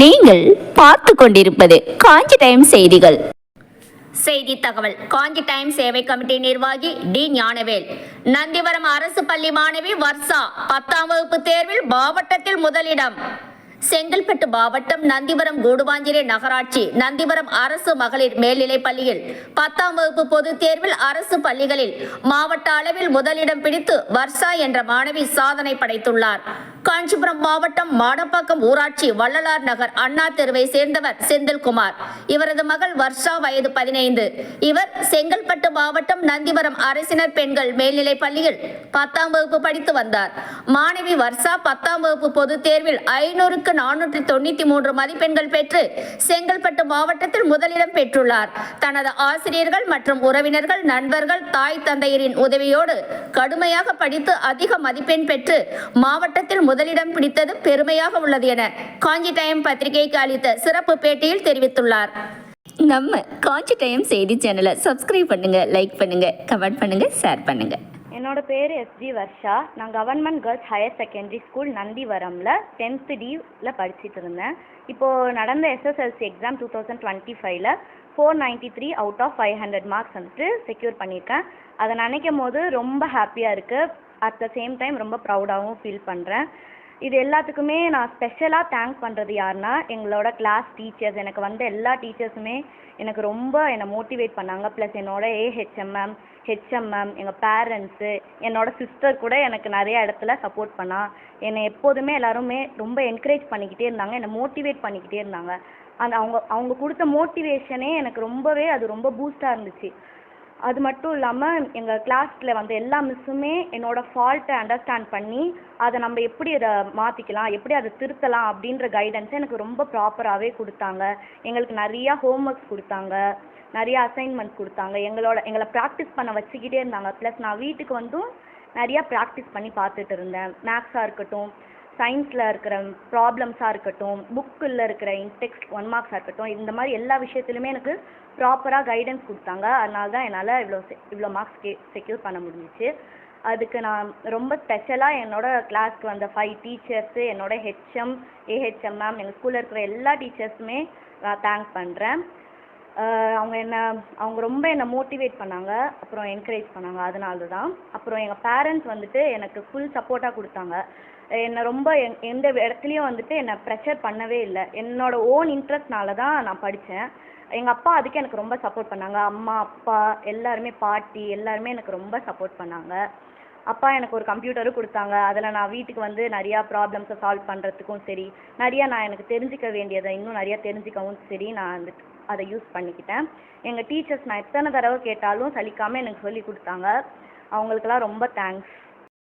நீங்கள் பார்த்து கொண்டிருப்பது காஞ்சி டைம் செய்திகள். செய்தி தகவல். காஞ்சி டைம் சேவை கமிட்டி நிர்வாகி டி ஞானவேல். நந்திவரம் அரசு பள்ளி மாணவி வர்ஷா 10ஆம் வகுப்பு தேர்வில் மாவட்டத்தில் முதலிடம். செங்கல்பட்டு மாவட்டம் நந்திவரம் கூடுவாஞ்சேரி நகராட்சி நந்திவரம் அரசு மகளிர் மேல்நிலைப் பள்ளியில் 10ஆம் வகுப்பு பொதுத் தேர்வில் அரசு பள்ளிகளில் மாவட்ட அளவில் முதலிடம் பிடித்து வர்ஷா என்ற மாணவி சாதனை படைத்துள்ளார். காஞ்சிபுரம் மாவட்டம் மாடப்பாக்கம் ஊராட்சி வள்ளலார் நகர் அண்ணா தெருவை சேர்ந்தவர் செந்தில்குமார். இவரது மகள் வர்ஷா வயது 15. இவர் செங்கல்பட்டு மாவட்டம் நந்திவரம் அரசினர் பெண்கள் மேல்நிலைப் பள்ளியில் 10ஆம் வகுப்பு படித்து வந்தார். மாணவி வர்ஷா 10ஆம் வகுப்பு பொதுத் தேர்வில் 500க்கு 493 மதிப்பெண்கள் பெற்று செங்கல்பட்டு மாவட்டத்தில் முதலிடம் பெற்றுள்ளார். தனது ஆசிரியர்கள் மற்றும் உறவினர்கள், நண்பர்கள், தாய் தந்தையரின் உதவியோடு கடுமையாக படித்து அதிக மதிப்பெண் பெற்று மாவட்டத்தில் முதலிடம் பிடித்தது பெருமையாக உள்ளது என காஞ்சி டைம் பத்திரிகைக்கு அளித்த சிறப்பு பேட்டியில் தெரிவித்துள்ளார். நம்ம காஞ்சி டைம் செய்தி சேனலை சப்ஸ்கிரைப் பண்ணுங்க, லைக் பண்ணுங்க, கமெண்ட் பண்ணுங்க, ஷேர் பண்ணுங்க. என்னோட பேர் எஸ்ஜி வர்ஷா. நான் government girls higher secondary school நந்திவரமில் 10th D படிச்சுட்டு இருந்தேன். இப்போது நடந்த எஸ்எஸ்எல்சி எக்ஸாம் 2025ல் 493 அவுட் ஆஃப் 500 மார்க்ஸ் வந்துட்டு செக்யூர் பண்ணியிருக்கேன். அதை நினைக்கும் போது ரொம்ப ஹாப்பியாக இருக்குது. அட் த சேம் டைம் ரொம்ப ப்ரௌடாகவும் ஃபீல் பண்ணுறேன். இது எல்லாத்துக்குமே நான் ஸ்பெஷலாக தேங்க் பண்ணுறது யாருன்னா எங்களோட கிளாஸ் டீச்சர்ஸ். எனக்கு வந்த எல்லா டீச்சர்ஸுமே எனக்கு ரொம்ப என்னை மோட்டிவேட் பண்ணாங்க. ப்ளஸ் என்னோட ஹெச்எம் மேம், எங்கள் பேரண்ட்ஸு, என்னோட சிஸ்டர் கூட எனக்கு நிறைய இடத்துல சப்போர்ட் பண்ணா. என்னை எப்போதுமே எல்லாருமே ரொம்ப என்கரேஜ் பண்ணிக்கிட்டே இருந்தாங்க, என்னை மோட்டிவேட் பண்ணிக்கிட்டே இருந்தாங்க. அந்த அவங்க கொடுத்த மோட்டிவேஷனே எனக்கு அது ரொம்ப பூஸ்டாக இருந்துச்சு. அது மட்டும் இல்லாமல் எங்கள் கிளாஸில் வந்து எல்லா மிஸ்ஸுமே என்னோடய ஃபால்ட்டை அண்டர்ஸ்டாண்ட் பண்ணி அதை நம்ம எப்படி அதை மாற்றிக்கலாம், எப்படி அதை திருத்தலாம் அப்படின்ற கைடன்ஸை எனக்கு ரொம்ப ப்ராப்பராகவே கொடுத்தாங்க. எங்களுக்கு நிறையா ஹோம்ஒர்க்ஸ் கொடுத்தாங்க, நிறையா அசைன்மெண்ட்ஸ் கொடுத்தாங்க. எங்களை ப்ராக்டிஸ் பண்ண வச்சுக்கிட்டே இருந்தாங்க. ப்ளஸ் நான் வீட்டுக்கு வந்தும் நிறையா ப்ராக்டிஸ் பண்ணி பார்த்துட்டு இருந்தேன். மேக்ஸாக இருக்கட்டும், சயின்ஸில் இருக்கிற ப்ராப்ளம்ஸாக இருக்கட்டும், புக்கில் இருக்கிற டெக்ஸ்ட் 1 மார்க்ஸாக இருக்கட்டும், இந்த மாதிரி எல்லா விஷயத்துலையுமே எனக்கு ப்ராப்பராக கைடன்ஸ் கொடுத்தாங்க. அதனால தான் என்னால் இவ்வளோ மார்க்ஸ் செக்யூர் பண்ண முடிஞ்சிச்சு. அதுக்கு நான் ரொம்ப ஸ்பெஷலாக என்னோட கிளாஸ்க்கு வந்த 5 டீச்சர்ஸு, என்னோட ஹெச்எம், ஏஹெச்எம் மேம், எங்கள் ஸ்கூலில் இருக்கிற எல்லா டீச்சர்ஸுமே நான் தேங்க் பண்ணுறேன். அவங்க ரொம்ப என்னை மோட்டிவேட் பண்ணாங்க, அப்புறம் என்கரேஜ் பண்ணாங்க. அதனால தான். அப்புறம் எங்கள் பேரண்ட்ஸ் வந்துட்டு எனக்கு ஃபுல் சப்போர்ட்டாக கொடுத்தாங்க. என்னை ரொம்ப எந்த இடத்துலையும் வந்துட்டு என்னை ப்ரெஷர் பண்ணவே இல்லை. என்னோட ஓன் இன்ட்ரெஸ்ட்னால தான் நான் படித்தேன். எங்கள் அப்பா அதுக்கு எனக்கு ரொம்ப சப்போர்ட் பண்ணாங்க. அம்மா, அப்பா எல்லாருமே, பாட்டி எல்லாருமே எனக்கு ரொம்ப சப்போர்ட் பண்ணாங்க. அப்பா எனக்கு ஒரு கம்ப்யூட்டரும் கொடுத்தாங்க. அதில் நான் வீட்டுக்கு வந்து நிறையா ப்ராப்ளம்ஸை சால்வ் பண்ணுறதுக்கும் சரி, நான் எனக்கு தெரிஞ்சிக்க வேண்டியதை இன்னும் நிறையா தெரிஞ்சிக்கவும் சரி, நான் வந்துட்டு அதை யூஸ் பண்ணிக்கிட்டேன். எங்கள் டீச்சர்ஸ் நான் எத்தனை தடவை கேட்டாலும் சலிக்காமல் எனக்கு சொல்லி கொடுத்தாங்க. அவங்களுக்கெல்லாம் ரொம்ப தேங்க்ஸ்.